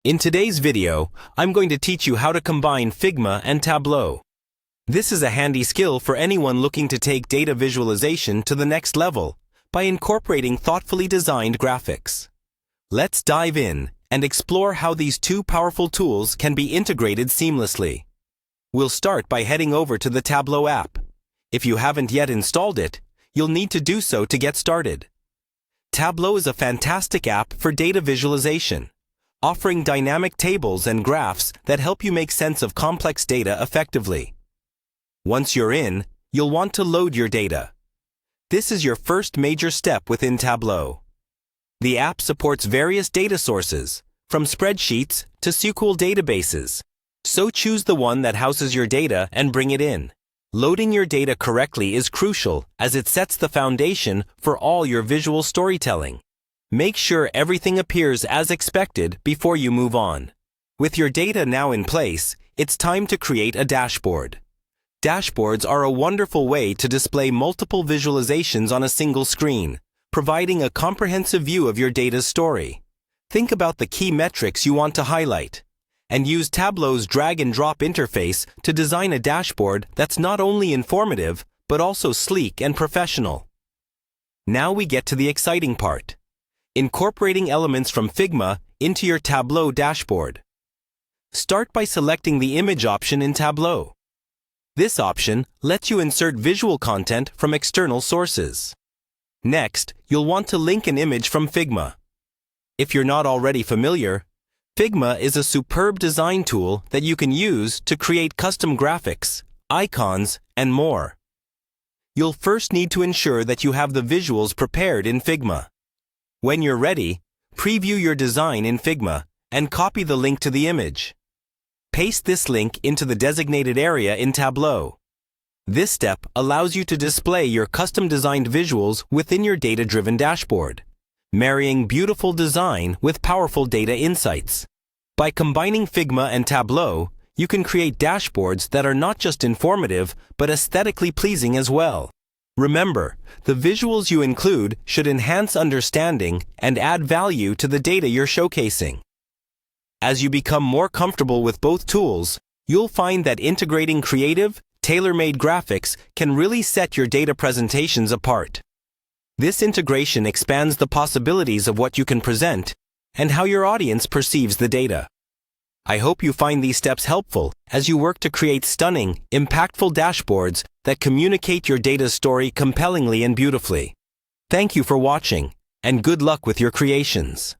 In today's video, I'm going to teach you how to combine Figma and Tableau. This is a handy skill for anyone looking to take data visualization to the next level by incorporating thoughtfully designed graphics. Let's dive in and explore how these two powerful tools can be integrated seamlessly. We'll start by heading over to the Tableau app. If you haven't yet installed it, you'll need to do so to get started. Tableau is a fantastic app for data visualization, offering dynamic tables and graphs that help you make sense of complex data effectively. Once you're in, you'll want to load your data. This is your first major step within Tableau. The app supports various data sources, from spreadsheets to SQL databases. So choose the one that houses your data and bring it in. Loading your data correctly is crucial as it sets the foundation for all your visual storytelling. Make sure everything appears as expected before you move on. With your data now in place, it's time to create a dashboard. Dashboards are a wonderful way to display multiple visualizations on a single screen, providing a comprehensive view of your data's story. Think about the key metrics you want to highlight, and use Tableau's drag-and-drop interface to design a dashboard that's not only informative, but also sleek and professional. Now we get to the exciting part: incorporating elements from Figma into your Tableau dashboard. Start by selecting the image option in Tableau. This option lets you insert visual content from external sources. Next, you'll want to link an image from Figma. If you're not already familiar, Figma is a superb design tool that you can use to create custom graphics, icons, and more. You'll first need to ensure that you have the visuals prepared in Figma. When you're ready, preview your design in Figma and copy the link to the image. Paste this link into the designated area in Tableau. This step allows you to display your custom-designed visuals within your data-driven dashboard, marrying beautiful design with powerful data insights. By combining Figma and Tableau, you can create dashboards that are not just informative, but aesthetically pleasing as well. Remember, the visuals you include should enhance understanding and add value to the data you're showcasing. As you become more comfortable with both tools, you'll find that integrating creative, tailor-made graphics can really set your data presentations apart. This integration expands the possibilities of what you can present and how your audience perceives the data. I hope you find these steps helpful as you work to create stunning, impactful dashboards that communicate your data story compellingly and beautifully. Thank you for watching, and good luck with your creations.